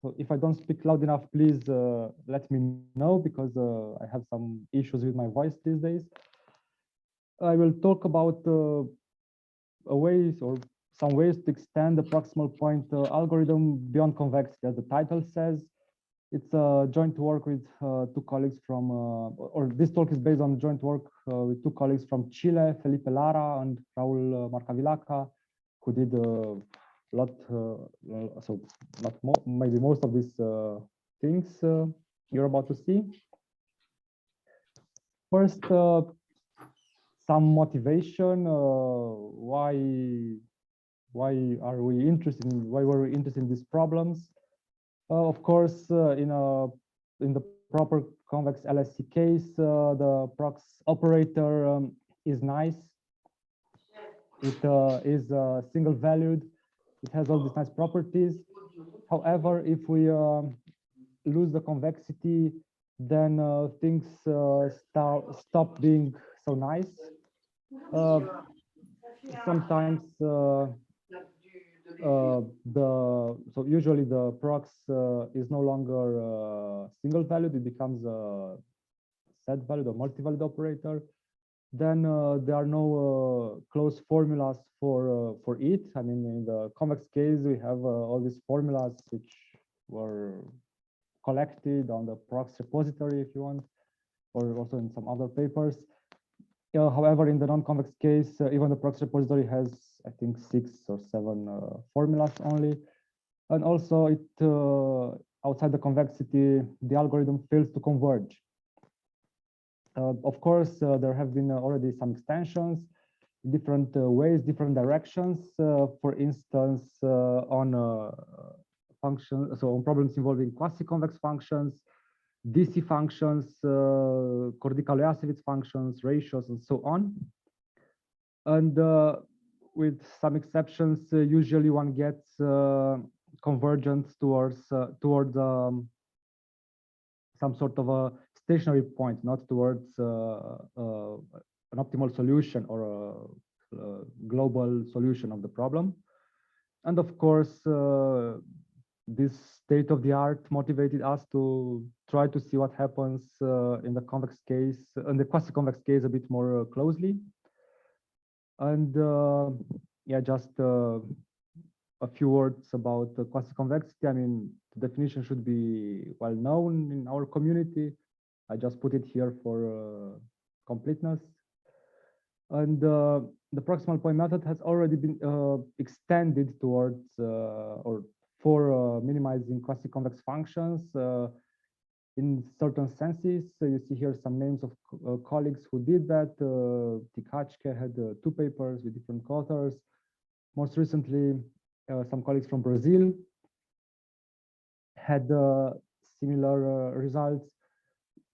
So if I don't speak loud enough, please let me know, because I have some issues with my voice these days. I will talk about ways or some ways to extend the proximal point algorithm beyond convexity, as the title says. It's a joint work with two colleagues from, or this talk is based on joint work with two colleagues from Chile, Felipe Lara and Raúl Marcavillaca, who did a lot, so not more, maybe most of these things you're about to see. First, some motivation. Why are we interested in? Why were we interested in these problems? Of course, in the proper convex LSC case, the prox operator is nice. It is single valued. It has all these nice properties. However, if we lose the convexity, then things stop being so nice. Sometimes so usually the prox is no longer single valued, it becomes a set valued or multi-valued operator. Then there are no closed formulas for it. I mean, in the convex case, we have all these formulas which were collected on the prox repository, if you want, or also in some other papers. However, in the non-convex case, even the prox repository has, I think, 6 or 7 formulas only. And also, it outside the convexity, the algorithm fails to converge. Of course, there have been already some extensions, different ways, different directions. For instance, on functions, so on problems involving quasi-convex functions, DC functions, Kordika-Lojasevic functions, ratios, and so on. And with some exceptions, usually one gets convergence towards some sort of a stationary point, not towards an optimal solution or a global solution of the problem. And of course, this state of the art motivated us to try to see what happens in the convex case, in the quasi-convex case, a bit more closely. And yeah, just a few words about quasi-convexity. I mean, the definition should be well known in our community. I just put it here for completeness. And the proximal point method has already been extended towards or for minimizing quasi-convex functions in certain senses. So you see here some names of colleagues who did that. Tintaya had 2 papers with different authors. Most recently, some colleagues from Brazil had similar results.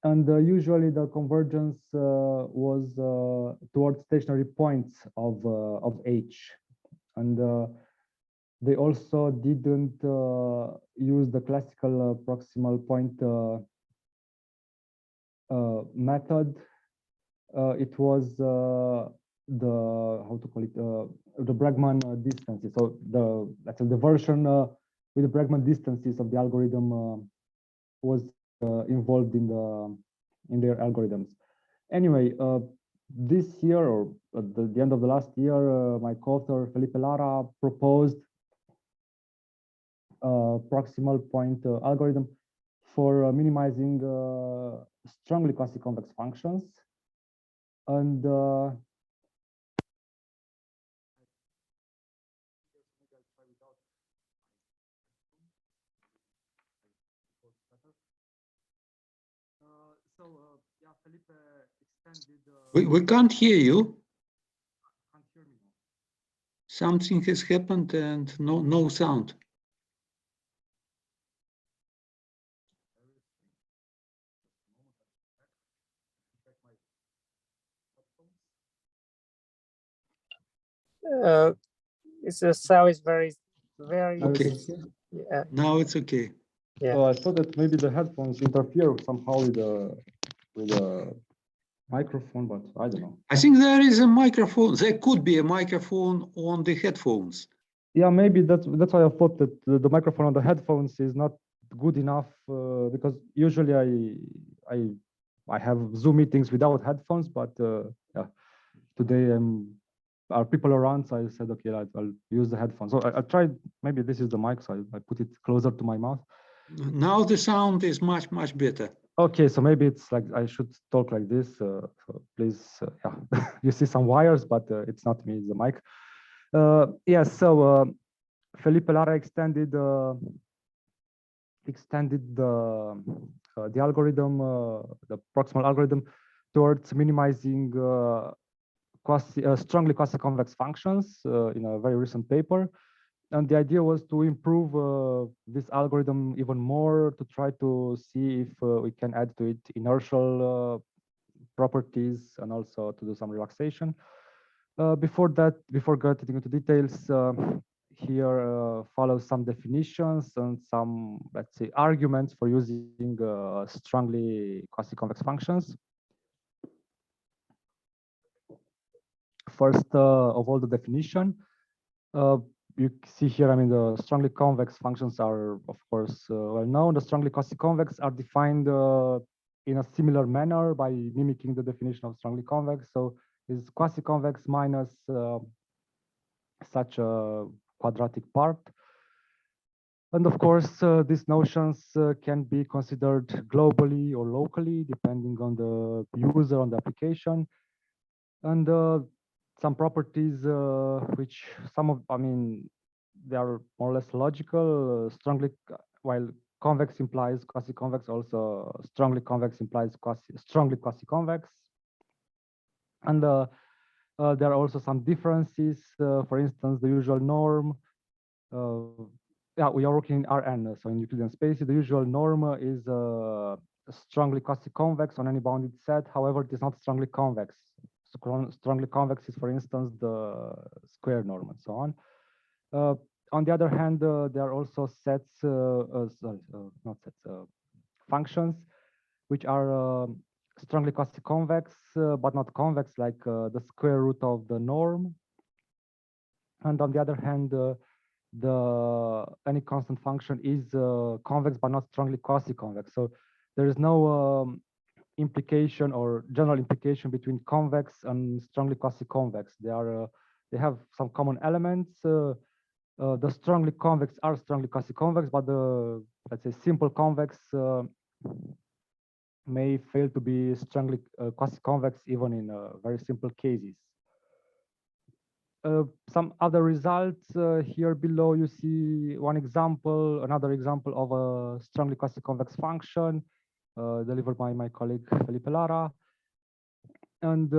And usually the convergence was towards stationary points of H. And they also didn't use the classical proximal point method. It was the, how to call it, the Bregman distances. So that's the version with the Bregman distances of the algorithm was involved in their algorithms. Anyway, this year, or at the end of the last year, my co-author Felipe Lara proposed proximal point algorithm for minimizing strongly quasi-convex functions. And yeah, Felipe extended. We can't hear you. Can't hear me. Something has happened and no sound. It's the sound is very okay. Yeah. Now it's okay. Yeah. So I thought that maybe the headphones interfere somehow with the microphone, but I don't know. I think there is a microphone. There could be a microphone on the headphones. Yeah, maybe that's why I thought that the microphone on the headphones is not good enough because usually I have Zoom meetings without headphones, but yeah, today are people around, so I said, okay, I'll use the headphones. So I tried, maybe this is the mic, so I put it closer to my mouth. Now the sound is much, much better. Okay, so maybe it's like I should talk like this. So please, yeah, you see some wires, but it's not me, it's the mic. Yes, so Felipe Lara extended the algorithm, the proximal algorithm, towards minimizing strongly quasi-convex functions in a very recent paper. And the idea was to improve this algorithm even more, to try to see if we can add to it inertial properties and also to do some relaxation. Before getting into details, here follows some definitions and some, let's say, arguments for using strongly quasi-convex functions. First of all, the definition. You see here, I mean, the strongly convex functions are, of course, well known. The strongly quasi-convex are defined in a similar manner by mimicking the definition of strongly convex. So is quasi-convex minus such a quadratic part. And of course, these notions can be considered globally or locally, depending on the user, on the application. And some properties which I mean, they are more or less logical. While convex implies quasi-convex, also strongly convex implies strongly quasi-convex. And there are also some differences. For instance, the usual norm. Yeah, we are working in Rn, so in Euclidean spaces. The usual norm is strongly quasi-convex on any bounded set. However, it is not strongly convex. Strongly convex is, for instance, the square norm and so on. On the other hand, there are also sets, not sets, functions, which are strongly quasi-convex, but not convex, like the square root of the norm. And on the other hand, any constant function is convex, but not strongly quasi-convex. So there is no implication or general implication between convex and strongly quasi-convex. They have some common elements. The strongly convex are strongly quasi-convex, but the, let's say, simple convex may fail to be strongly quasi-convex even in very simple cases. Some other results here below, you see another example of a strongly quasi-convex function delivered by my colleague Felipe Lara. And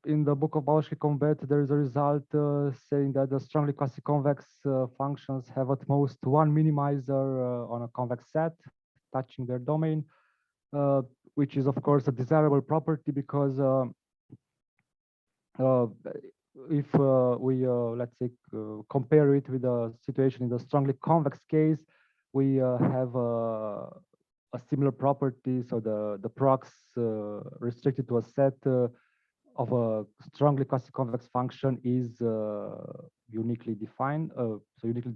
in the book of Quasi-Convexity, there is a result saying that the strongly quasi-convex functions have at most one minimizer on a convex set touching their domain, which is, of course, a desirable property because if we, let's say, compare it with the situation in the strongly convex case, we have a similar property. So the prox restricted to a set of a strongly quasi-convex function is uniquely defined, so uniquely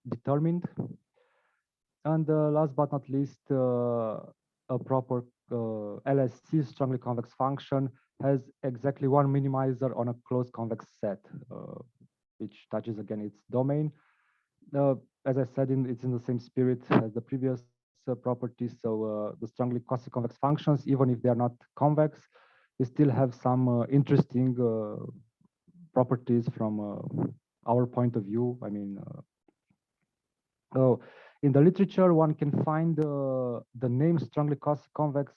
determined. And last but not least, a proper LSC strongly convex function has exactly one minimizer on a closed convex set, which touches again its domain. As I said, it's in the same spirit as the previous properties. So the strongly quasi-convex functions, even if they are not convex, they still have some interesting properties from our point of view. I mean, in the literature, one can find the name strongly quasi-convex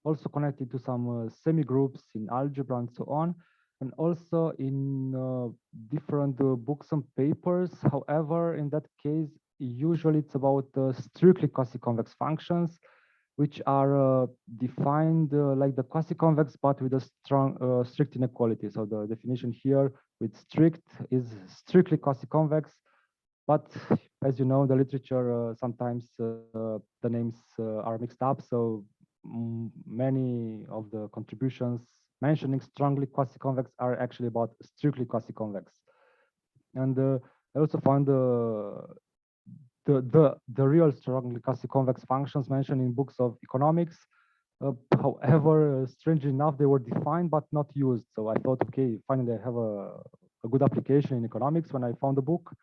also connected to some semi-groups in algebra and so on, and also in different books and papers. However, in that case, usually it's about strictly quasi-convex functions, which are defined like the quasi-convex, but with a strong strict inequality. So the definition here with strict is strictly quasi-convex. But as you know, the literature sometimes the names are mixed up. So many of the contributions mentioning strongly quasi-convex are actually about strictly quasi-convex. And I also found the real strongly quasi-convex functions mentioned in books of economics. However, strangely enough, they were defined but not used. So I thought, okay, finally I have a good application in economics. When I found the book,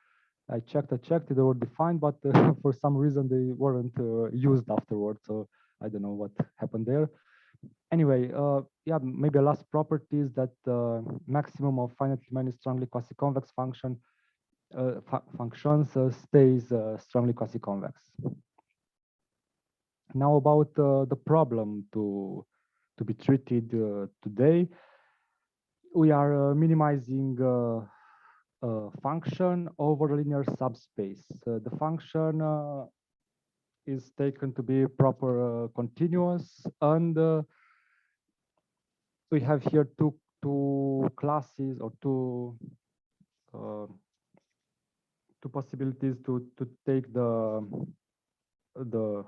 I checked, they were defined, but for some reason they weren't used afterwards. So I don't know what happened there. Anyway, yeah, maybe a last property is that maximum of finitely many strongly quasi-convex functions stays strongly quasi-convex. Now about the problem to be treated today, we are minimizing a function over a linear subspace. The function is taken to be proper continuous, and we have here two classes or two possibilities to take the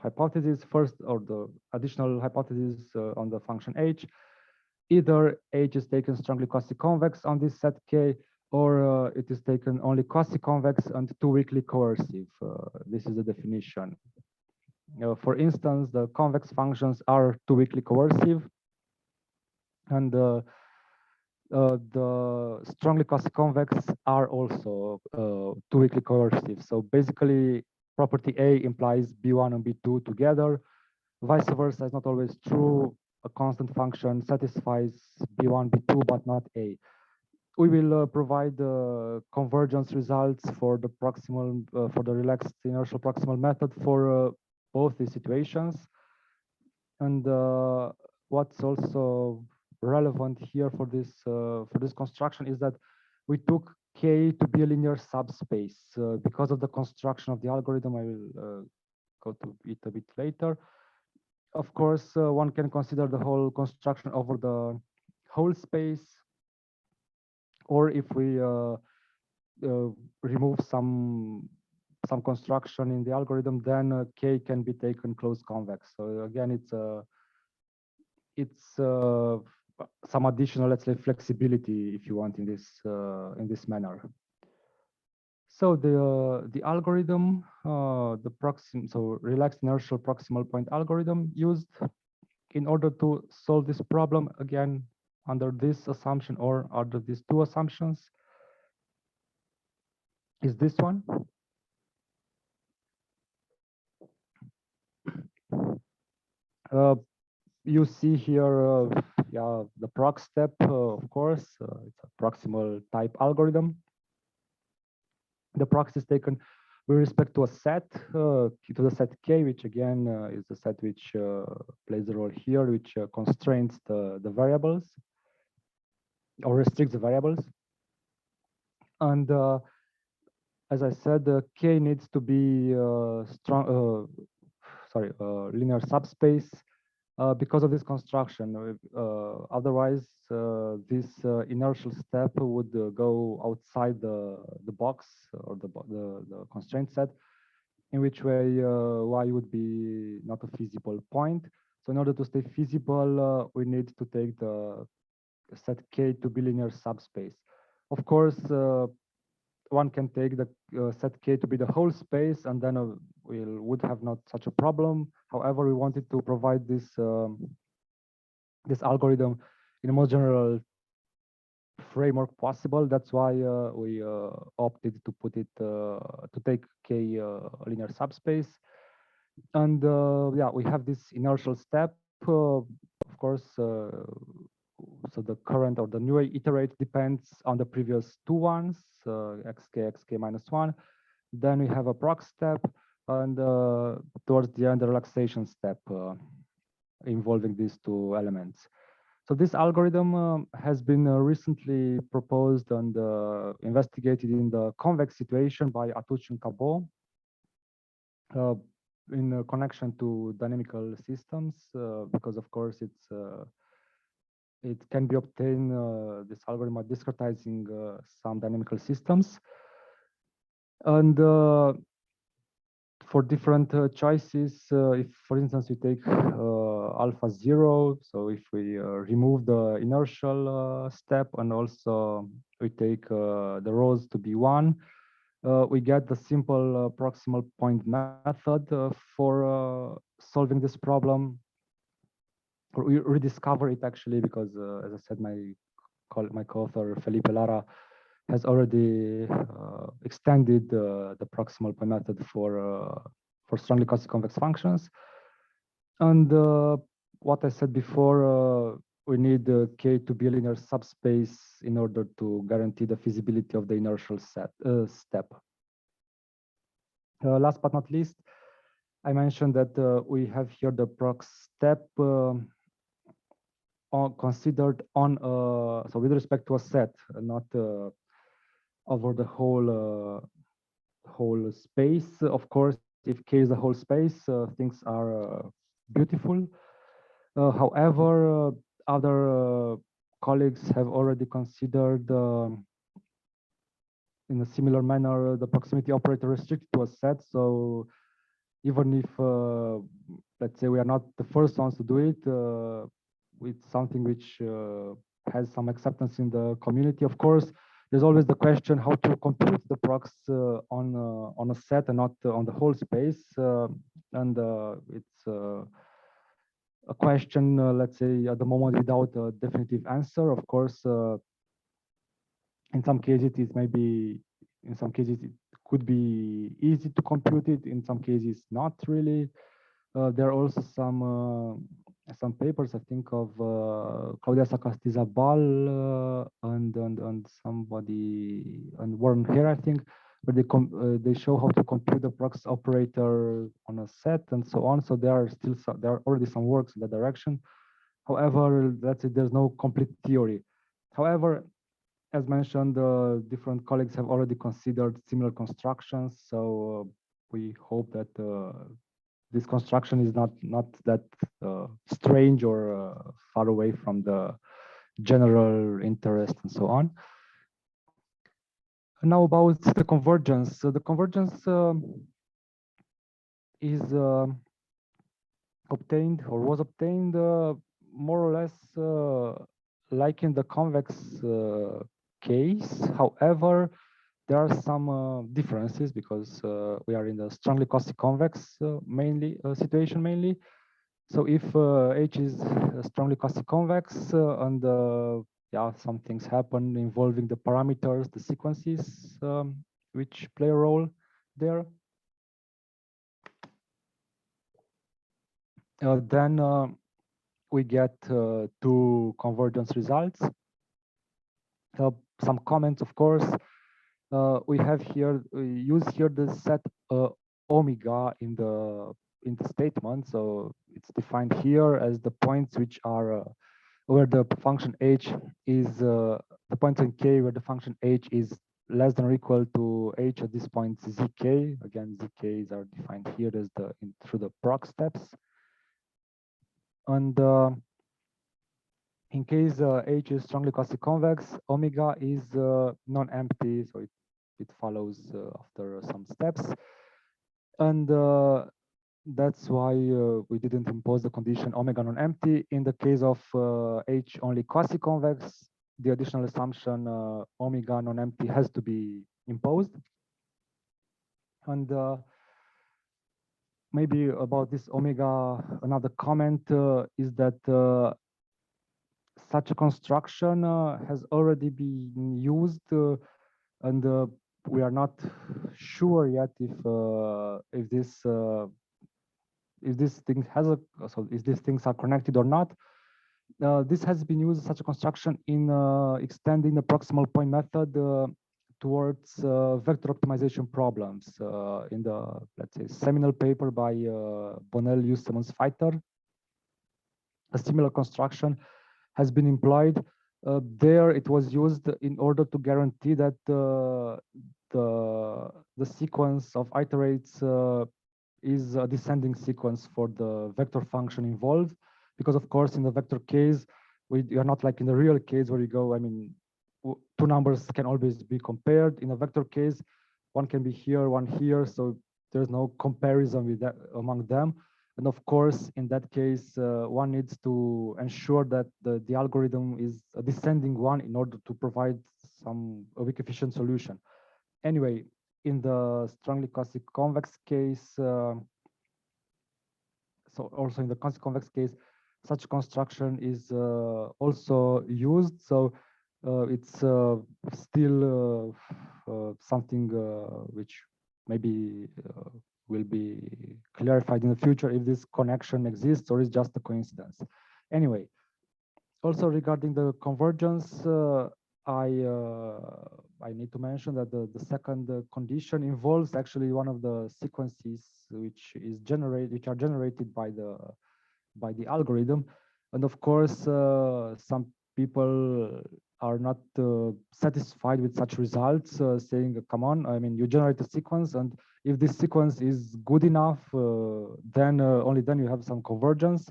hypothesis first, or the additional hypothesis on the function h. Either h is taken strongly quasi-convex on this set K, or it is taken only quasi-convex and two weakly coercive. This is the definition. For instance, the convex functions are two weakly coercive, and the strongly quasi-convex are also two weakly coercive. So basically, property A implies B1 and B2 together. Vice versa is not always true. A constant function satisfies B1, B2, but not A. We will provide convergence results for the proximal, for the relaxed inertial proximal method for both these situations. And what's also relevant here for this construction is that we took K to be a linear subspace because of the construction of the algorithm. I will go to it a bit later. Of course, one can consider the whole construction over the whole space, or if we remove some construction in the algorithm, then K can be taken close convex. So again, it's some additional, let's say, flexibility, if you want, in this manner. So the algorithm, so relaxed inertial proximal point algorithm used in order to solve this problem, again, under this assumption or under these two assumptions, is this one. You see here, yeah, the prox step, of course, it's a proximal type algorithm. The prox is taken with respect to a set, to the set K, which again is the set which plays the role here, which constrains the variables or restricts the variables. And as I said, K needs to be linear subspace because of this construction. Otherwise, this inertial step would go outside the box or the constraint set, in which way y would be not a feasible point. So in order to stay feasible, we need to take the set K to be linear subspace. Of course, one can take the set K to be the whole space, and then we would have not such a problem. However, we wanted to provide this this algorithm in a most general framework possible. That's why we opted to put it to take K linear subspace. And yeah, we have this inertial step. Of course, so the current or the new iterate depends on the previous two ones, xk minus 1. Then we have a prox step, and towards the end, the relaxation step involving these two elements. So this algorithm has been recently proposed and investigated in the convex situation by Atuch and Cabot in connection to dynamical systems, because of course it can be obtained, this algorithm, by discretizing some dynamical systems. And for different choices, if, for instance, we take alpha 0, so if we remove the inertial step and also we take the rows to be 1, we get the simple proximal point method for solving this problem. We rediscover it actually because, as I said, my co-author Felipe Lara has already extended the proximal point method for strongly quasi-convex functions. And what I said before, we need K to be a linear subspace in order to guarantee the feasibility of the inertial step. Last but not least, I mentioned that we have here the prox step considered on so with respect to a set, not over the whole space. Of course, if K is the whole space, things are beautiful. However, other colleagues have already considered in a similar manner the proximity operator restricted to a set. So even if, let's say, we are not the first ones to do it, it's something which has some acceptance in the community. Of course, there's always the question how to compute the prox on a set and not on the whole space. And it's a question, let's say, at the moment without a definitive answer. Of course, in some cases it may be, in some cases it could be easy to compute it. In some cases, not really. There are also some papers, I think, of Claudia Sacastizabal and somebody, and Warren here, I think, where they show how to compute the prox operator on a set and so on. So there are already some works in that direction. However, that's it. There's no complete theory. However, as mentioned, different colleagues have already considered similar constructions. So we hope that this construction is not that strange or far away from the general interest and so on. And now about the convergence. So the convergence is obtained or was obtained more or less like in the convex case. However, there are some differences because we are in the strongly quasi-convex situation mainly. So if H is strongly quasi-convex and yeah, some things happen involving the parameters, the sequences which play a role there. Then we get two convergence results. Some comments, of course. We have here, we use here the set omega in the statement. So it's defined here as the points which are where the function h is the points in K where the function h is less than or equal to h at this point zk. Again, zk's are defined here as through the prox steps. And in case H is strongly quasi-convex, omega is non-empty, so it follows after some steps. And that's why we didn't impose the condition omega non-empty. In the case of H only quasi-convex, the additional assumption omega non-empty has to be imposed. And maybe about this omega, another comment is that such a construction has already been used, and we are not sure yet if this thing has a if these things are connected or not. This has been used, such a construction, in extending the proximal point method towards vector optimization problems. In the, let's say, seminal paper by Bonnell, Simmons, Feiter, a similar construction has been employed. There it was used in order to guarantee that the sequence of iterates is a descending sequence for the vector function involved, because of course in the vector case we are not like in the real case where you go, I mean, two numbers can always be compared. In a vector case, one can be here, one here, so there's no comparison with that among them. And of course, in that case, one needs to ensure that the algorithm is a descending one in order to provide a weak efficient solution. Anyway, in the strongly quasi-convex case, so also in the quasi-convex case, such construction is also used. So it's still something which maybe will be clarified in the future if this connection exists or is just a coincidence. Anyway, also regarding the convergence, I need to mention that the second condition involves actually one of the sequences which are generated by the algorithm, and of course some people are not satisfied with such results, saying, "Come on, I mean, you generate a sequence, and if this sequence is good enough, then only then you have some convergence."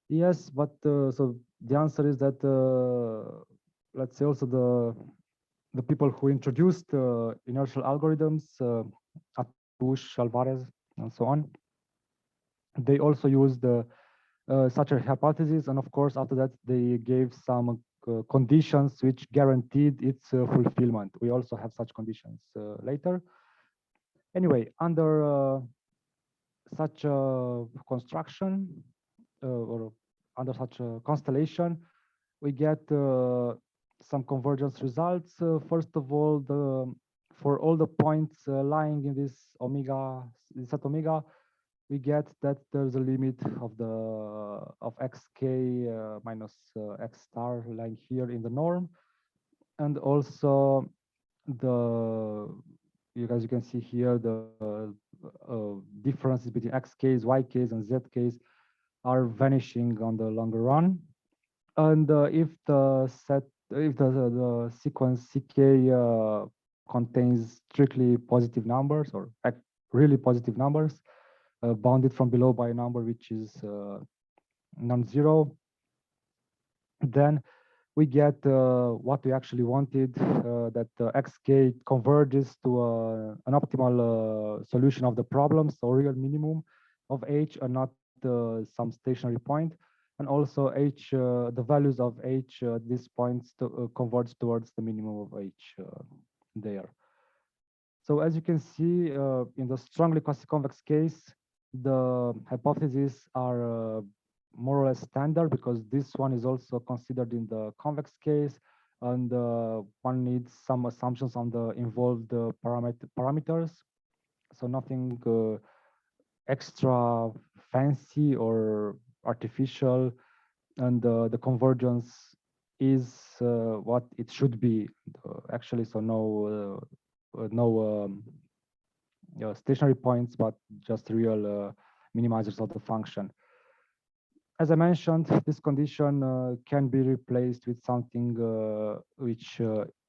Yes, but so the answer is that let's say also the people who introduced inertial algorithms, Bush, Alvarez, and so on, they also used such a hypothesis, and of course after that they gave some conditions which guaranteed its fulfillment. We also have such conditions later. Anyway, under such a construction or under such a constellation, we get some convergence results. First of all, for all the points lying in this set omega, we get that there's a limit of xk minus x star lying here in the norm, and also as you can see here, the differences between x case, y case, and z case are vanishing on the longer run. And if the sequence ck contains strictly positive numbers or really positive numbers, bounded from below by a number which is non-zero, then we get what we actually wanted, that xk converges to an optimal solution of the problem, so real minimum of h and not some stationary point. And also h, the values of h at these points converge towards the minimum of h there. So as you can see, in the strongly quasi-convex case, the hypotheses are more or less standard, because this one is also considered in the convex case, and one needs some assumptions on the involved parameters. So nothing extra fancy or artificial, and the convergence is what it should be actually. So no stationary points, but just real minimizers of the function. As I mentioned, this condition can be replaced with something which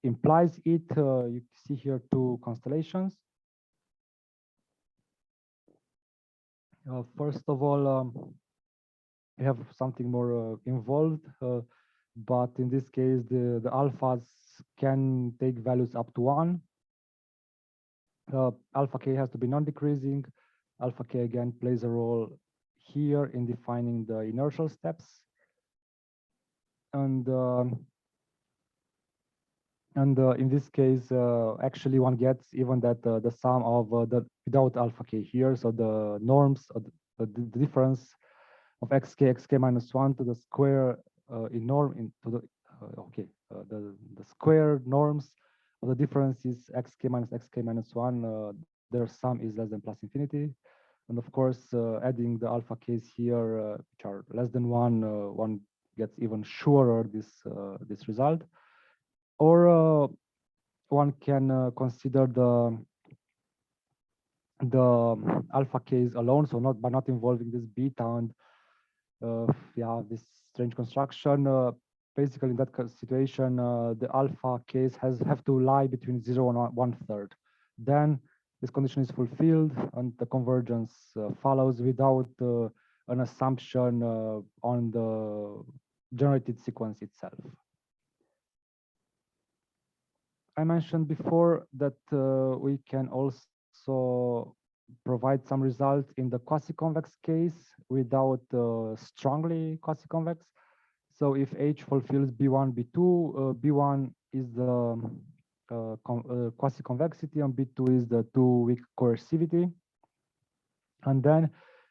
implies it. You see here two constellations. First of all, we have something more involved, but in this case, the alphas can take values up to 1. Alpha k has to be non-decreasing. Alpha k again plays a role here in defining the inertial steps, and in this case, actually one gets even that the sum of the without alpha k here, so the norms, the difference of xk minus 1 to the square in norm into the the square norms of the difference is xk minus 1. Their sum is less than plus infinity. And of course, adding the alpha k's here, which are less than 1, one gets even surer this result. Or one can consider the alpha k's alone, so not involving this beta and yeah, this strange construction. Basically, in that situation, the alpha k's have to lie between 0 and 1/3. Then this condition is fulfilled, and the convergence follows without an assumption on the generated sequence itself. I mentioned before that we can also provide some results in the quasi-convex case without strongly quasi-convex. So if H fulfills B1, B2, B1 is the quasi-convexity, and B2 is the two-weak coercivity. And then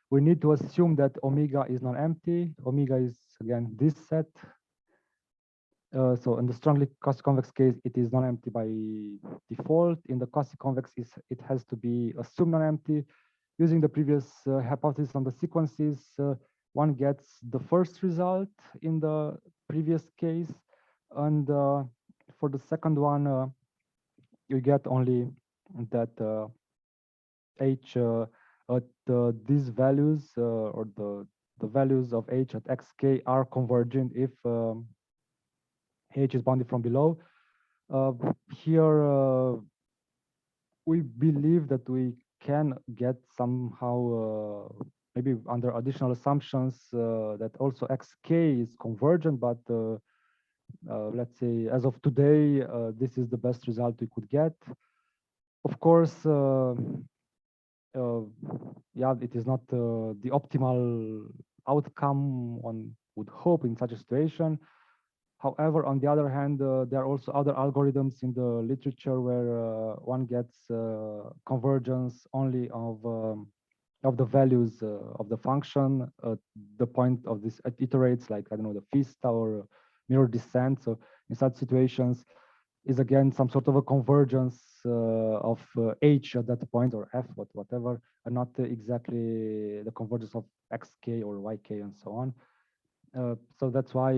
we need to assume that omega is non-empty. Omega is, again, this set. So in the strongly quasi-convex case, it is non-empty by default. In the quasi-convex, it has to be assumed non-empty. Using the previous hypothesis on the sequences, one gets the first result in the previous case. And for the second one, you get only that h at these values or the values of h at xk are convergent if h is bounded from below. Here we believe that we can get somehow maybe under additional assumptions that also xk is convergent, but let's say as of today, this is the best result we could get. Of course, yeah, it is not the optimal outcome one would hope in such a situation. However, on the other hand, there are also other algorithms in the literature where one gets convergence only of the values of the function at the point of this iterates, like, I don't know, the FISTA or mirror descent. So in such situations, is again some sort of a convergence of h at that point, or f, whatever, and not exactly the convergence of xk or yk and so on. So that's why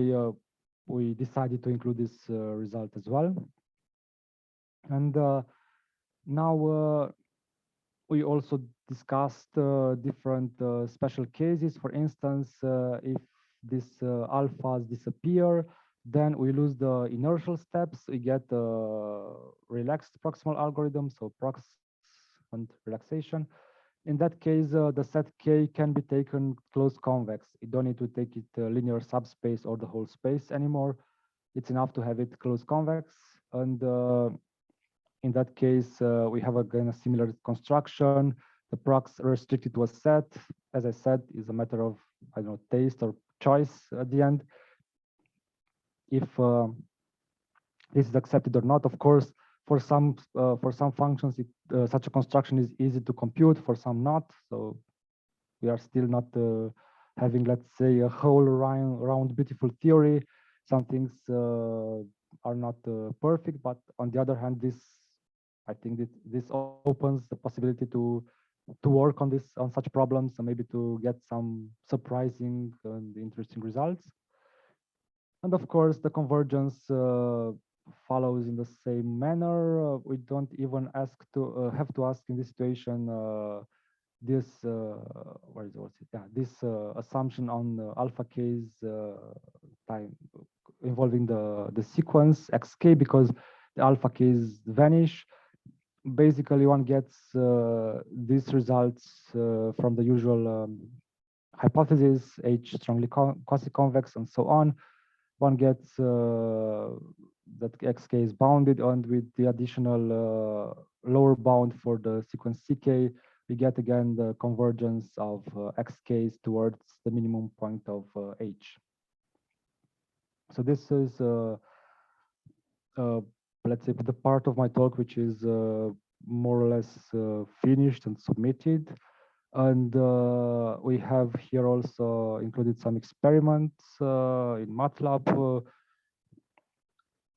we decided to include this result as well. And now we also discussed different special cases. For instance, if these alphas disappear, then we lose the inertial steps. We get relaxed proximal algorithm, so prox and relaxation. In that case, the set K can be taken closed convex. You don't need to take it linear subspace or the whole space anymore. It's enough to have it closed convex. And in that case, we have again a similar construction. The prox restricted to a set, as I said, is a matter of, I don't know, taste or choice at the end. If this is accepted or not, of course, for some functions, such a construction is easy to compute, for some not. So we are still not having, let's say, a whole round beautiful theory. Some things are not perfect, but on the other hand, I think this opens the possibility to work on such problems, and maybe to get some surprising and interesting results. And of course, the convergence follows in the same manner. We don't even have to ask in this situation this assumption on alpha k's time involving the sequence xk, because the alpha k's vanish. Basically, one gets these results from the usual hypothesis, h strongly quasi-convex and so on. One gets that xk is bounded, and with the additional lower bound for the sequence ck, we get again the convergence of xk's towards the minimum point of h. So this is, let's say, the part of my talk which is more or less finished and submitted. And we have here also included some experiments in Matlab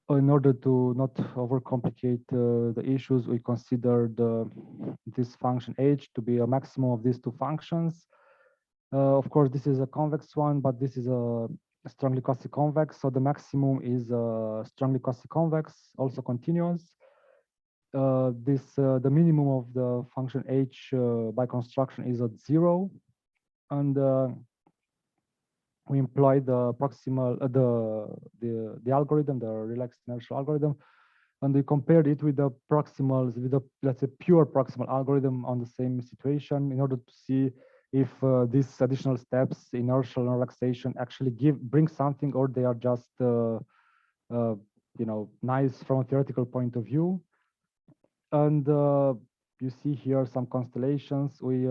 in order to not overcomplicate the issues. We considered this function h to be a maximum of these two functions. Of course, this is a convex one, but this is a strongly quasi-convex. So the maximum is strongly quasi-convex, also continuous. The minimum of the function h by construction is at 0, and we employ the proximal the algorithm, the relaxed-inertial algorithm, and we compared it with the proximals, with the, let's say, pure proximal algorithm on the same situation, in order to see if these additional steps, inertial and relaxation, actually bring something, or they are just you know, nice from a theoretical point of view. And you see here some constellations. We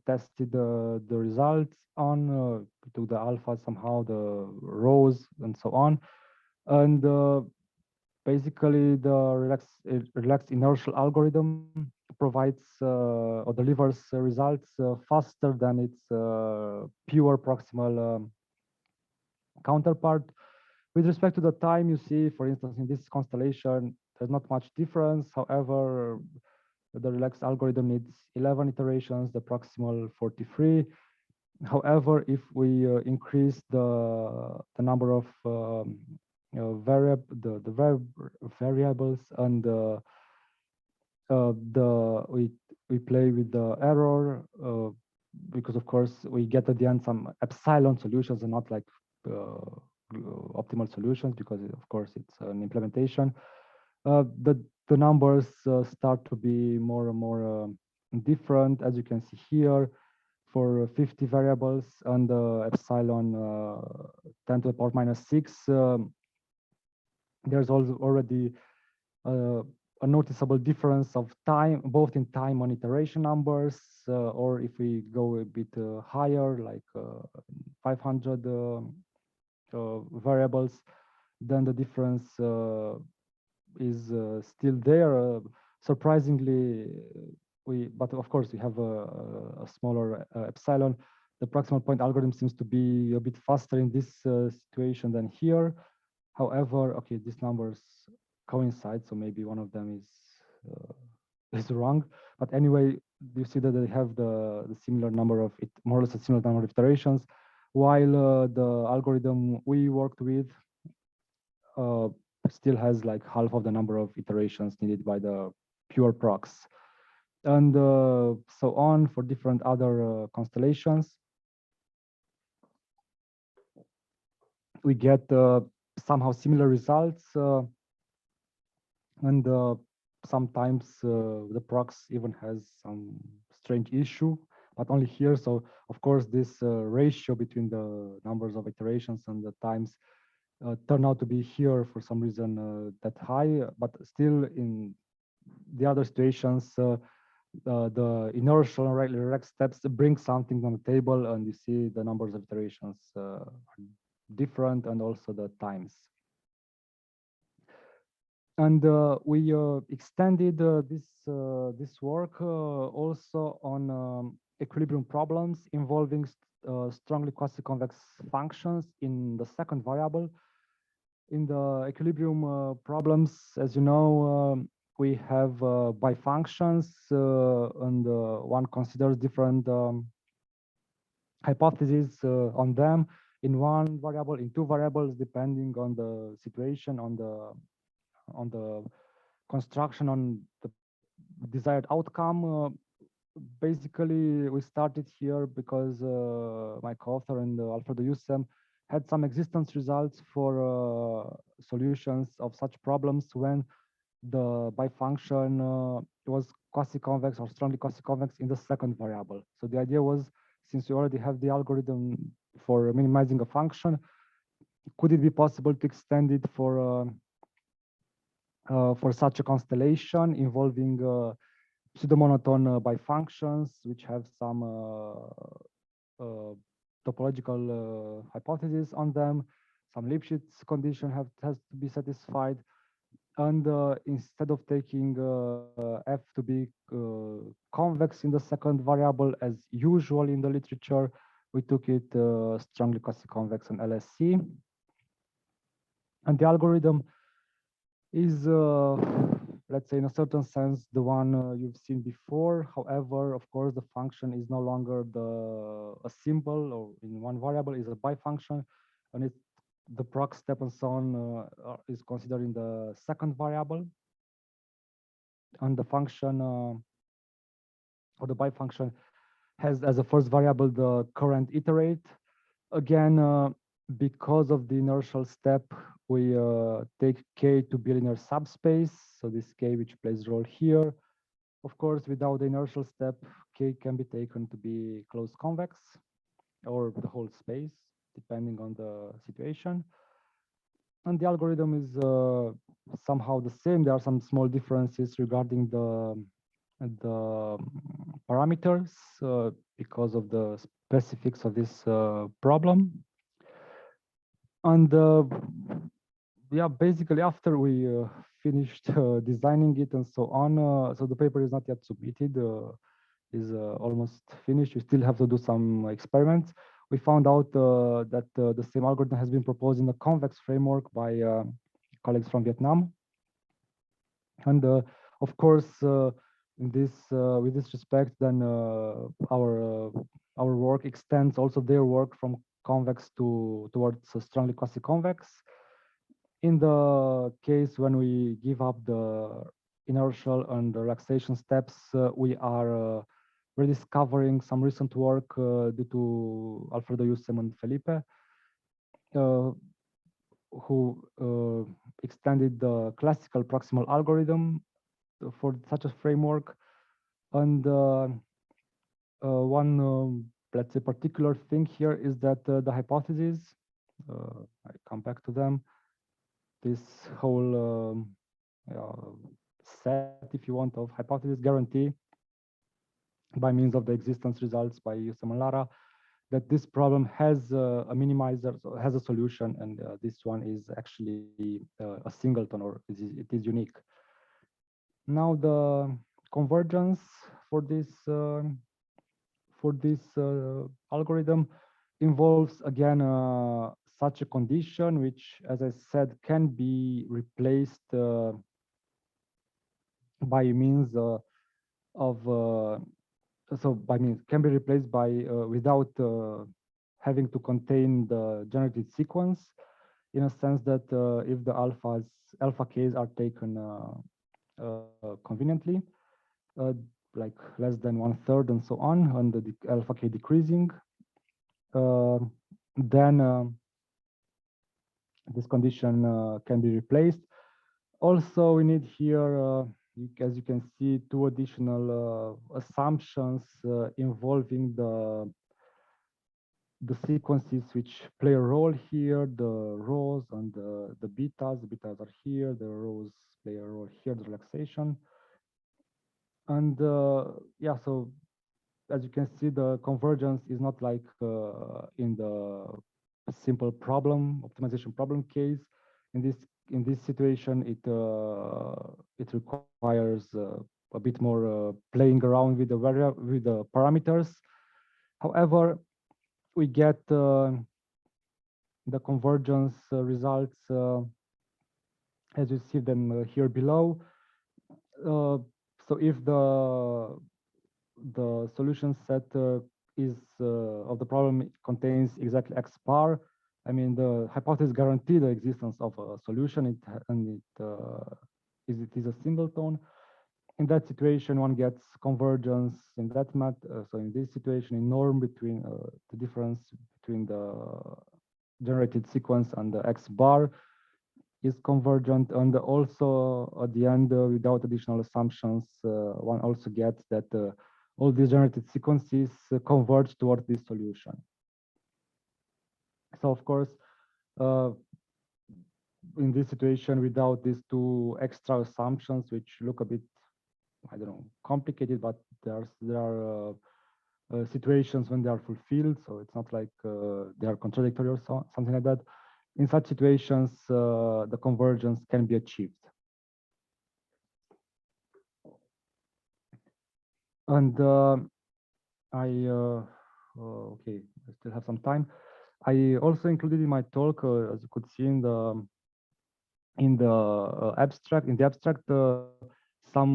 tested the results on, took the alpha somehow, the rows, and so on. And basically the relaxed inertial algorithm provides or delivers results faster than its pure proximal counterpart. With respect to the time, you see, for instance, in this constellation, there's not much difference. However, the relaxed algorithm needs 11 iterations, the proximal 43. However, if we increase the number of variables and we play with the error because of course we get at the end some epsilon solutions and not like optimal solutions, because of course it's an implementation. The numbers start to be more and more different, as you can see here. For 50 variables and epsilon 10 to the power -6, there's also already a noticeable difference of time, both in time on iteration numbers, or if we go a bit higher, like 500 variables, then the difference is still there. Surprisingly, but of course we have a smaller epsilon. The proximal point algorithm seems to be a bit faster in this situation than here. However, okay, these numbers coincide, so maybe one of them is wrong. But anyway, you see that they have the similar number of more or less a similar number of iterations, while the algorithm we worked with still has like half of the number of iterations needed by the pure prox. And so on for different other constellations. We get somehow similar results, and sometimes the prox even has some strange issue, but only here. So of course this ratio between the numbers of iterations and the times turn out to be here for some reason that high, but still in the other situations the inertial and relaxed steps bring something on the table, and you see the numbers of iterations are different, and also the times. And we extended this work also on equilibrium problems involving strongly quasi-convex functions in the second variable. In the equilibrium problems, as you know, we have bifunctions, and one considers different hypotheses on them in one variable, in two variables, depending on the situation, on the construction, on the desired outcome. Basically, we started here because my co-author and Alfredo Yussem had some existence results for solutions of such problems when the bifunction was quasi-convex or strongly quasi-convex in the second variable. So the idea was, since we already have the algorithm for minimizing a function, could it be possible to extend it for such a constellation involving pseudo-monotone bifunctions, which have some topological hypotheses on them, some Lipschitz condition has to be satisfied, and instead of taking f to be convex in the second variable as usual in the literature, we took it strongly quasi-convex on LSC, and the algorithm is let's say in a certain sense the one you've seen before. However, of course, the function is no longer a symbol or in one variable, is a bifunction, and the prox step and so on is considered in the second variable, and the function or the bifunction has as a first variable the current iterate. Again, because of the inertial step, we take K to be a linear subspace. So this K, which plays a role here. Of course, without the inertial step, K can be taken to be closed convex or the whole space, depending on the situation. And the algorithm is somehow the same. There are some small differences regarding the parameters because of the specifics of this problem. And yeah, basically after we finished designing it and so on, so the paper is not yet submitted, is almost finished. We still have to do some experiments. We found out that the same algorithm has been proposed in the convex framework by colleagues from Vietnam. And of course, in this with this respect, then our work extends also their work from convex towards strongly quasi-convex. In the case when we give up the inertial and the relaxation steps, we are rediscovering some recent work due to Alfredo Yussem and Felipe, who extended the classical proximal algorithm for such a framework. And one, let's say, particular thing here is that the hypotheses, I come back to them, this whole set, if you want, of hypotheses guarantee by means of the existence results by Yussem and Lara, that this problem has a minimizer, so has a solution, and this one is actually a singleton, or it is unique. Now the convergence for this algorithm involves again such a condition, which, as I said, can be replaced by means can be replaced by without having to contain the generated sequence, in a sense that if the alpha k's are taken conveniently, like less than 1/3 and so on, and the alpha k decreasing, then this condition can be replaced. Also, we need here, as you can see, two additional assumptions involving the sequences which play a role here, the rows and the betas. The betas are here, the rows play a role here, the relaxation. And yeah, so as you can see, the convergence is not like in the simple problem, optimization problem case. In this situation, it requires a bit more playing around with the parameters. However, we get the convergence results as you see them here below. So if the solution set is of the problem contains exactly X bar, I mean the hypothesis guarantee the existence of a solution, it is a singleton. In that situation, one gets convergence in that so in this situation, in norm between the difference between the generated sequence and the X bar is convergent, and also at the end, without additional assumptions, one also gets that all these generated sequences converge towards this solution. So of course, in this situation, without these two extra assumptions, which look a bit, I don't know, complicated, but there are situations when they are fulfilled, so it's not like they are contradictory or something like that. In such situations, the convergence can be achieved. And okay, I still have some time. I also included in my talk, as you could see in the abstract, some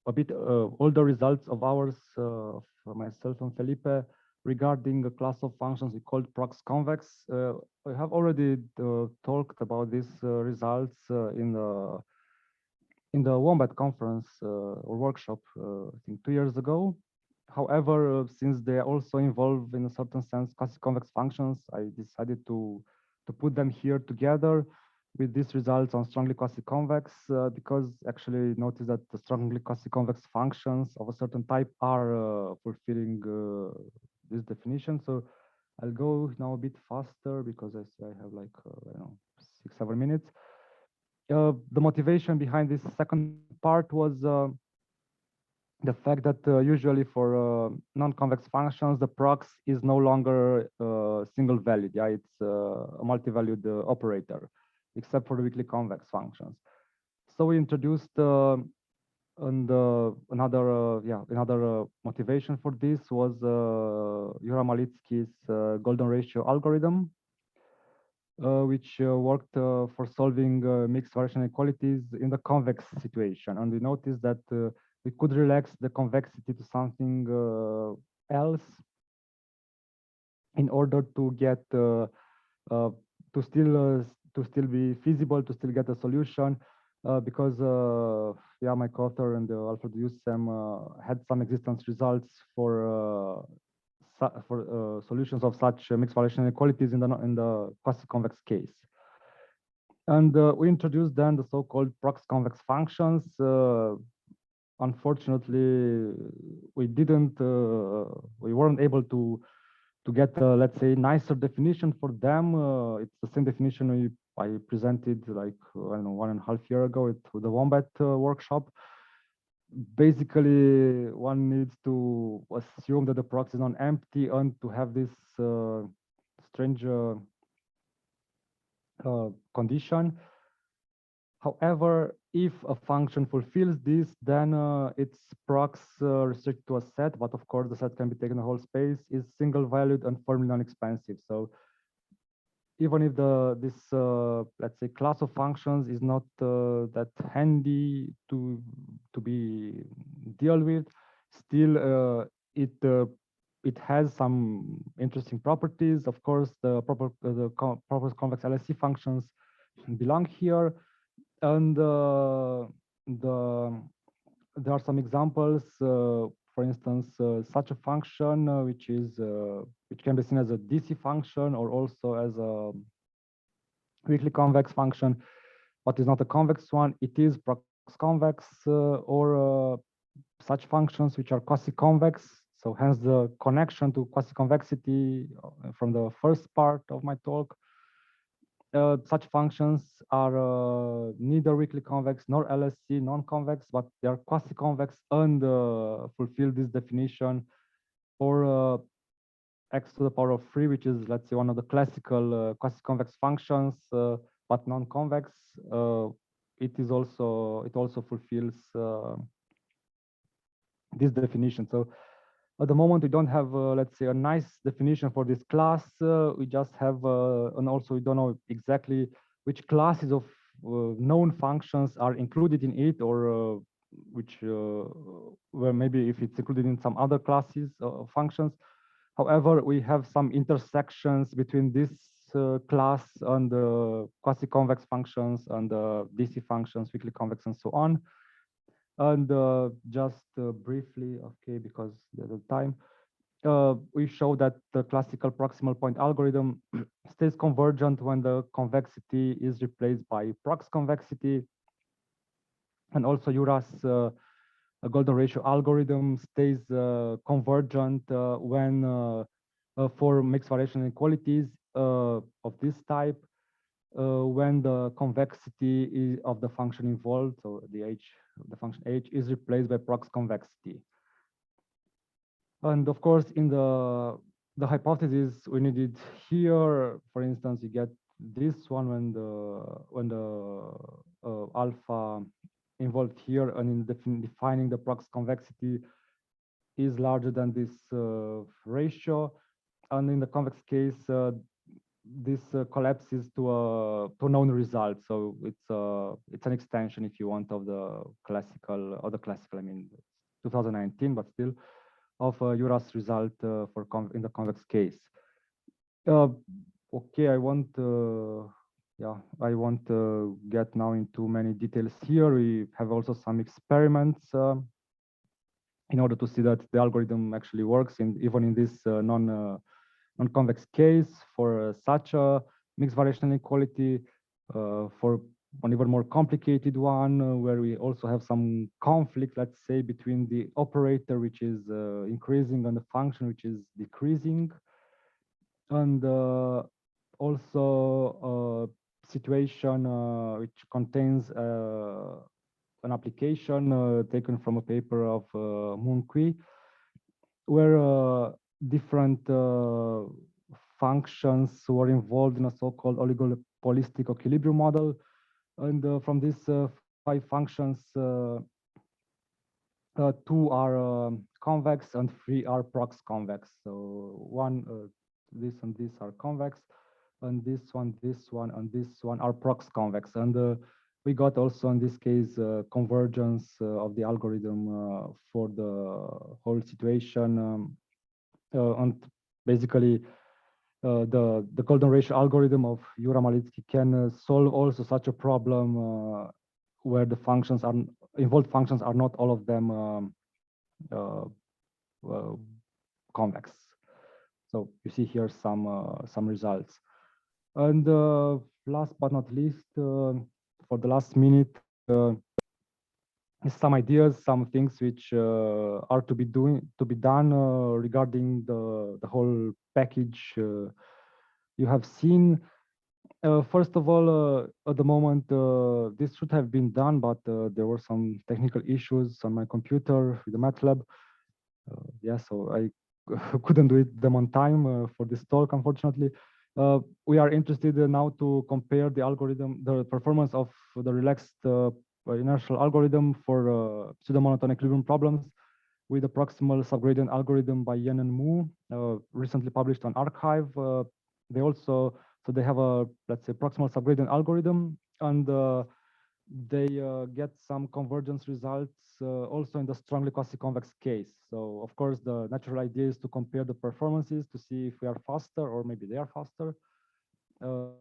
a bit older results of ours, for myself and Felipe, regarding a class of functions we called prox-convex. I have already talked about these results in the Wombat conference or workshop, I think 2 years ago. However, since they also involve, in a certain sense, quasi-convex functions, I decided to put them here together with these results on strongly quasi-convex, because actually notice that the strongly quasi-convex functions of a certain type are fulfilling this definition. So I'll go now a bit faster because I have like, I don't know, 6-7 minutes. The motivation behind this second part was the fact that usually for non-convex functions, the prox is no longer single valued. Yeah, it's a multi-valued operator. except for the weakly convex functions. So we introduced another motivation for this was Malitsky's golden ratio algorithm, which worked for solving mixed variational inequalities in the convex situation. And we noticed that we could relax the convexity to something else in order to get to still be feasible, to still get a solution, because my co-author and Alfred Yussem had some existence results for solutions of such mixed variational inequalities in the quasi-convex case. And we introduced then the so-called prox-convex functions. Unfortunately, we weren't able to get let's say nicer definition for them. It's the same definition I presented like I don't know 1.5 years ago at the Wombat workshop. Basically, one needs to assume that the prox is non-empty and to have this strange condition. However, if a function fulfills this, then its prox restricted to a set, but of course the set can be taken a whole space, is single-valued and firmly non-expansive. So even if this let's say class of functions is not that handy to be deal with, still it has some interesting properties. Of course, the proper convex LSE functions belong here. And there are some examples. For instance, such a function which can be seen as a DC function or also as a weakly convex function, but is not a convex one. It is prox-convex or such functions which are quasi-convex. So hence the connection to quasi-convexity from the first part of my talk. Such functions are neither weakly convex nor LSE non-convex, but they are quasi-convex and fulfill this definition for x to the power of 3, which is, let's say, one of the classical quasi-convex functions, but non-convex. It also fulfills this definition. So at the moment, we don't have, let's say, a nice definition for this class. We just have, and also we don't know exactly which classes of known functions are included in it, or where maybe if it's included in some other classes of functions. However, we have some intersections between this class and the quasi-convex functions and the DC functions, weakly convex, and so on. And just briefly, okay, because there's the time, we show that the classical proximal point algorithm stays convergent when the convexity is replaced by prox-convexity. And also Ura's golden ratio algorithm stays convergent when for mixed variational inequalities of this type, when the convexity of the function involved, so the function h, is replaced by prox-convexity. And of course, in the hypothesis we needed here, for instance, you get this one when the alpha involved here and in defining the prox-convexity is larger than this ratio, and in the convex case this collapses to a known result. So it's an extension, if you want, of the classical, I mean 2019, but still of Ura's result in the convex case. Okay, I won't get now into many details here. We have also some experiments in order to see that the algorithm actually works even in this non-convex case for such a mixed variational inequality, for an even more complicated one where we also have some conflict, let's say, between the operator which is increasing and the function which is decreasing, and also a situation which contains an application taken from a paper of Moon Kui, where different functions were involved in a so-called holistic equilibrium model. And from these 5 functions, 2 are convex and 3 are prox-convex. So this and this are convex, and this one, and this one are prox-convex. And we got also in this case convergence of the algorithm for the whole situation. And basically, the golden ratio algorithm of Malitsky can solve also such a problem where the functions are involved functions are not all of them convex. So you see here some results. And last but not least, for the last minute, some ideas, some things which are to be done regarding the whole package you have seen. First of all, at the moment, this should have been done, but there were some technical issues on my computer with the Matlab. Yeah, so I couldn't do them on time for this talk, unfortunately. We are interested now to compare the algorithm, the performance of the relaxed inertial algorithm for pseudo-monotone equilibrium problems with the proximal subgradient algorithm by Yen and Mu, recently published on Archive. They also, so they have a, let's say, proximal subgradient algorithm, and they get some convergence results also in the strongly quasi-convex case. So of course, the natural idea is to compare the performances to see if we are faster or maybe they are faster. So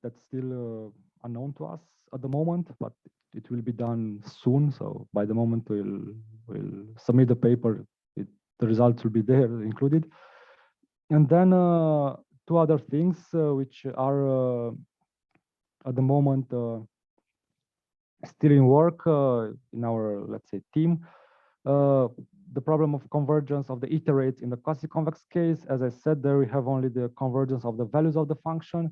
that's still unknown to us at the moment, but it will be done soon. So by the moment we'll submit the paper, the results will be there included. And then 2 other things which are at the moment still in work in our, let's say, team. The problem of convergence of the iterates in the quasi-convex case. As I said, there we have only the convergence of the values of the function.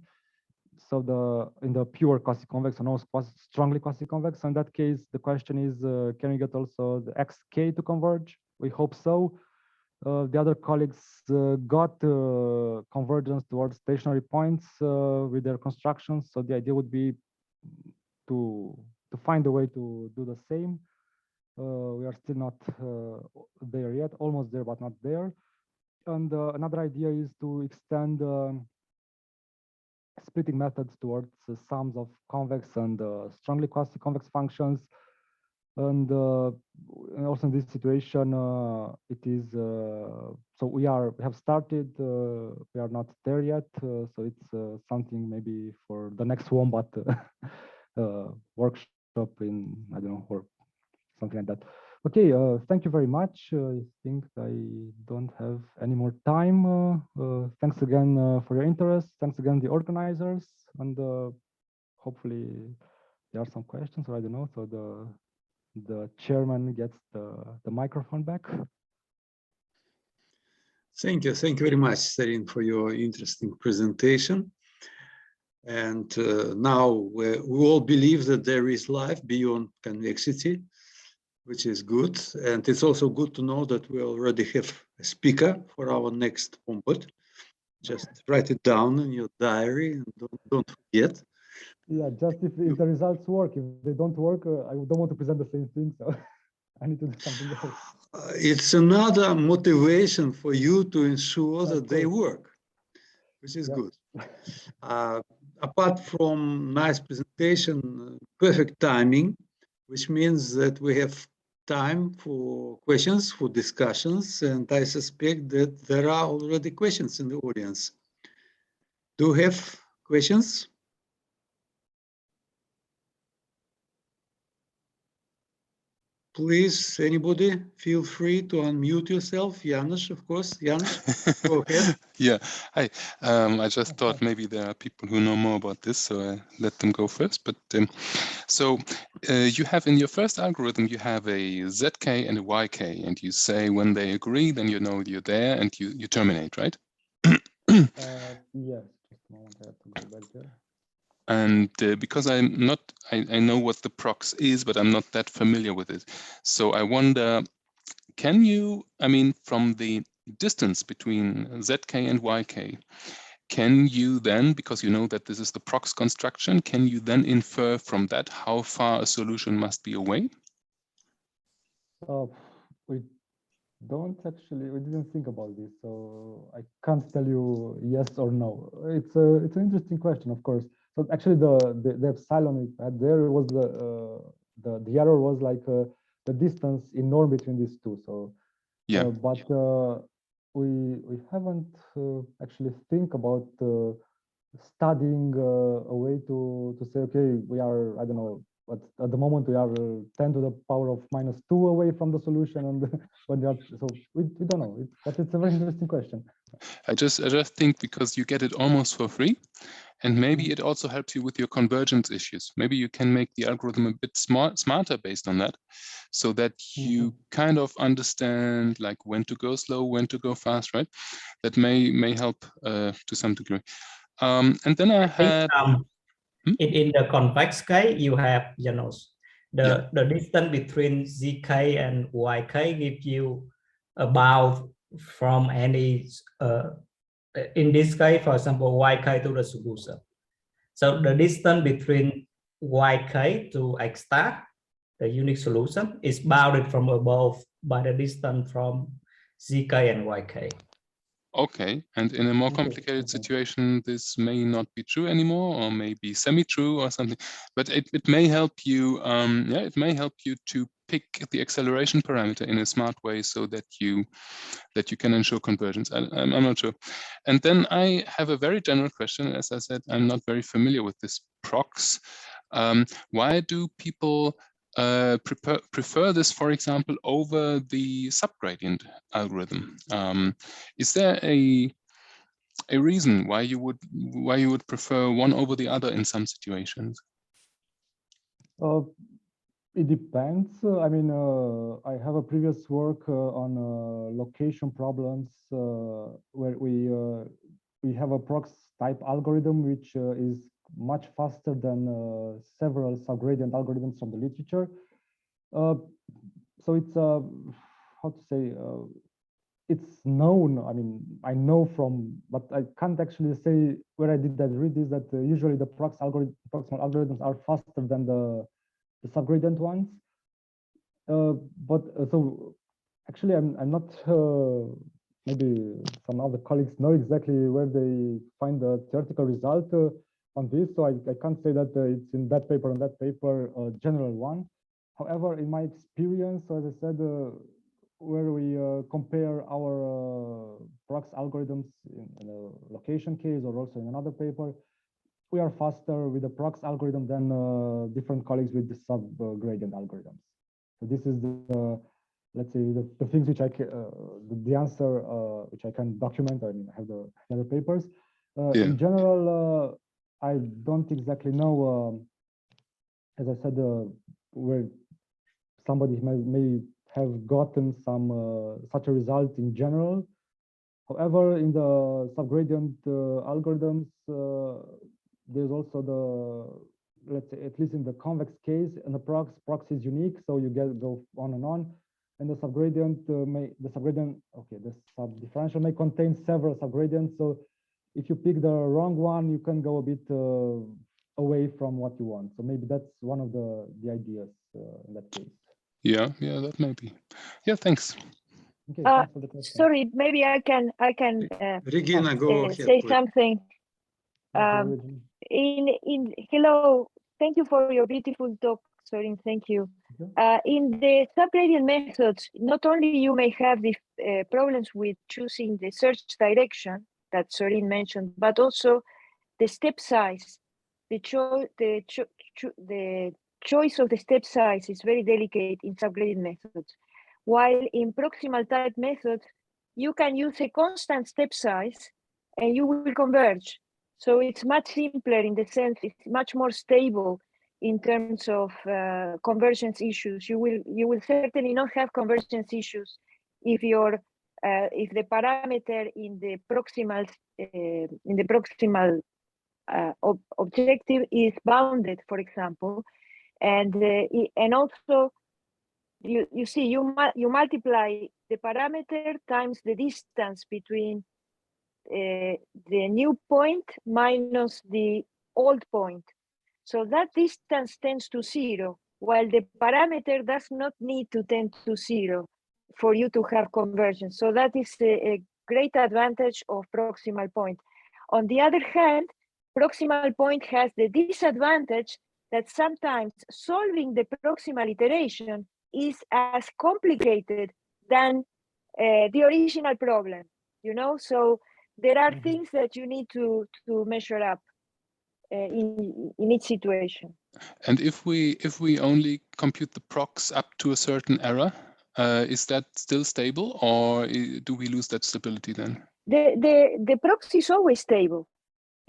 So in the pure quasi-convex and also strongly quasi-convex, in that case, the question is, can we get also the xk to converge? We hope so. The other colleagues got convergence towards stationary points with their constructions. So the idea would be to find a way to do the same. We are still not there yet, almost there, but not there. And another idea is to extend splitting methods towards sums of convex and strongly quasi-convex functions. And also in this situation, it is so we have started. We are not there yet, so it's something maybe for the next Wombat workshop in, I don't know, or something like that. Okay, thank you very much. I think I don't have any more time. Thanks again for your interest. Thanks again, the organizers, and hopefully there are some questions, or I don't know. So the chairman gets the microphone back. Thank you very much, Sorin, for your interesting presentation. And now we all believe that there is life beyond convexity, which is good. And it's also good to know that we already have a speaker for our next Wombat. Just write it down in your diary and don't forget. Yeah, just if the results work. If they don't work, I don't want to present the same thing, so I need to do something else. It's another motivation for you to ensure that they work, which is good. Apart from nice presentation, perfect timing, which means that we have time for questions, for discussions, and I suspect that there are already questions in the audience. Do you have questions? Please, anybody, feel free to unmute yourself. Janusz, of course. Janusz, go ahead. Yeah, hi. I just thought maybe there are people who know more about this, so I let them go first. But so you have in your first algorithm, you have a zk and a yk, and you say when they agree, then you know you're there, and you terminate, right? Yes, just a moment, I have to go back there. And because I know what the prox is, but I'm not that familiar with it. So I wonder, can you, I mean, from the distance between zk and yk, can you then, because you know that this is the prox construction, can you then infer from that how far a solution must be away? We didn't think about this, so I can't tell you yes or no. It's an interesting question, of course. So actually, the epsilon we had there was the error was like the distance in norm between these two. So yeah, but we haven't actually think about studying a way to say, okay, we are, I don't know, but at the moment we are 10 to the power of -2 away from the solution, and when they are, so we don't know. But it's a very interesting question. I just think because you get it almost for free, and maybe it also helps you with your convergence issues. Maybe you can make the algorithm a bit smarter based on that, so that you kind of understand like when to go slow, when to go fast, right? That may help to some degree. And then I had in the convex case, you have, you know, the distance between zk and yk gives you about from any in this case, for example, yk to the solution. So the distance between yk to ENSTA, the unique solution, is bounded from above by the distance from zk and yk. Okay, and in a more complicated situation, this may not be true anymore, or maybe semi-true or something. But it may help you. It may help you to pick the acceleration parameter in a smart way, so that you can ensure convergence. I'm not sure. And then I have a very general question. As I said, I'm not very familiar with this prox. Why do people prefer this, for example, over the subgradient algorithm? Is there a reason why you would prefer one over the other in some situations? It depends. I mean, I have a previous work on location problems where we have a prox type algorithm which is much faster than several subgradient algorithms from the literature. So it's how to say, it's known. I mean, I know from, but I can't actually say where I did that read is that usually the proximal algorithms are faster than the subgradient ones. But so actually, I'm not. Maybe some other colleagues know exactly where they find the theoretical result on this, so I can't say that it's in that paper and that paper, general one. However, in my experience, as I said, where we compare our prox algorithms in a location case or also in another paper, we are faster with the prox algorithm than different colleagues with the subgradient algorithms. So this is the, let's say, the things which I can, the answer which I can document. I mean, I have the other papers. In general, I don't exactly know, as I said, where somebody may have gotten some such a result in general. However, in the subgradient algorithms, there's also the, let's say, at least in the convex case, and the prox is unique, so you go on and on. And the subgradient the subdifferential may contain several subgradients. So if you pick the wrong one, you can go a bit away from what you want. So maybe that's one of the ideas in that case. Yeah, that may be. Yeah, thanks. Okay, thanks for the question. Sorry, maybe I can Regina, go ahead, say please. something. Hello, thank you for your beautiful talk, Sorin. Thank you. In the subgradient methods, not only you may have the problems with choosing the search direction that Sorin mentioned, but also the step size. The choice of the step size is very delicate in subgradient methods. While in proximal type methods, you can use a constant step size and you will converge. So it's much simpler in the sense it's much more stable in terms of convergence issues. You will certainly not have convergence issues if if the parameter in the proximal objective is bounded, for example, and also you see you multiply the parameter times the distance between the new point minus the old point. So that distance tends to 0, while the parameter does not need to tend to 0 for you to have convergence. So that is a great advantage of proximal point. On the other hand, proximal point has the disadvantage that sometimes solving the proximal iteration is as complicated than the original problem, you know? So there are things that you need to measure up in each situation. And if we only compute the prox up to a certain error, is that still stable, or do we lose that stability then? The prox is always stable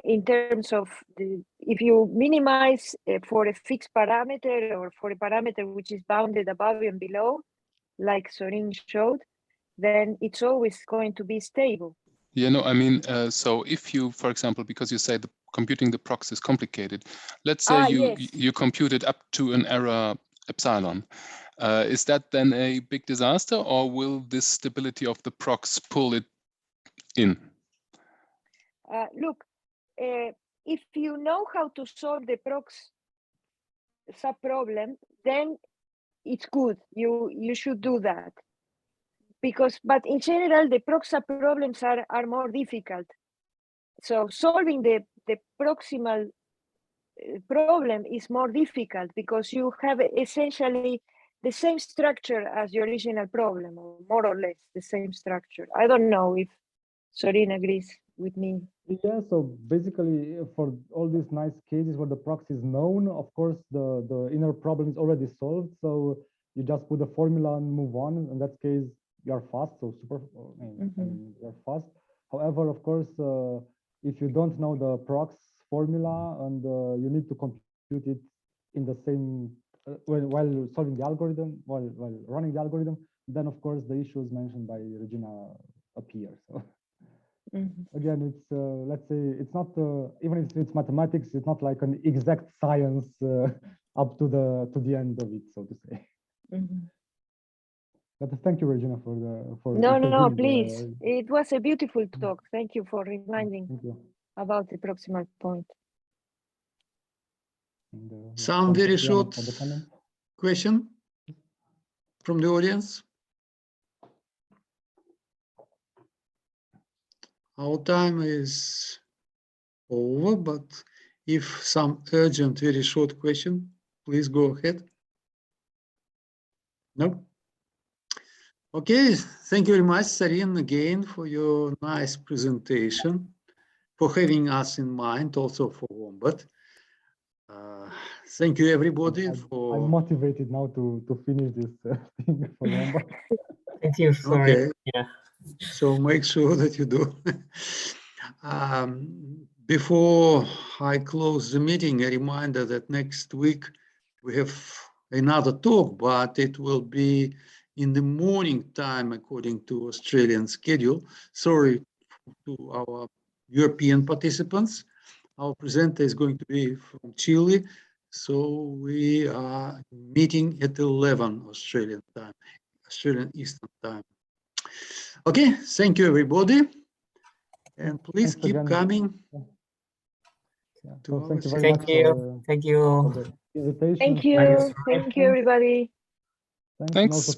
in terms of if you minimize for a fixed parameter or for a parameter which is bounded above and below, like Sorin showed, then it's always going to be stable. Yeah, no, I mean, so if you, for example, because you say the computing the prox is complicated, let's say you compute it up to an error epsilon. Is that then a big disaster, or will this stability of the prox pull it in? Look, if you know how to solve the prox subproblem, then it's good. You should do that. But in general, the prox subproblems are more difficult. So solving the proximal problem is more difficult because you have essentially the same structure as the original problem, or more or less the same structure. I don't know if Sorin agrees with me. Yeah, so basically for all these nice cases where the prox is known, of course, the inner problem is already solved. So you just put the formula and move on. In that case, you're fast, so super, you're fast. However, of course, if you don't know the prox formula and you need to compute it in the same, while solving the algorithm, while running the algorithm, then of course the issues mentioned by Regina appear. So. Again, it's let's say it's not even if it's mathematics, it's not like an exact science up to the end of it, so to say. But thank you, Regina, for no, please. It was a beautiful talk. Thank you for reminding about the proximal point. Some very short question from the audience. Our time is over, but if some urgent, very short question, please go ahead. No? Okay, thank you very much, Sorin, again, for your nice presentation, for having us in mind, also for Wombat. Thank you, everybody. I'm motivated now to finish this thing for Wombat. Thank you for it. Yeah. So make sure that you do. Before I close the meeting, a reminder that next week we have another talk, but it will be in the morning time according to Australian schedule. Sorry to our European participants. Our presenter is going to be from Chile, so we are meeting at 11 Australian time, Australian Eastern time. Okay, thank you, everybody. And please keep coming. Thank you very much. Thank you. For the invitation. Thank you. Thank you, everybody. Thanks.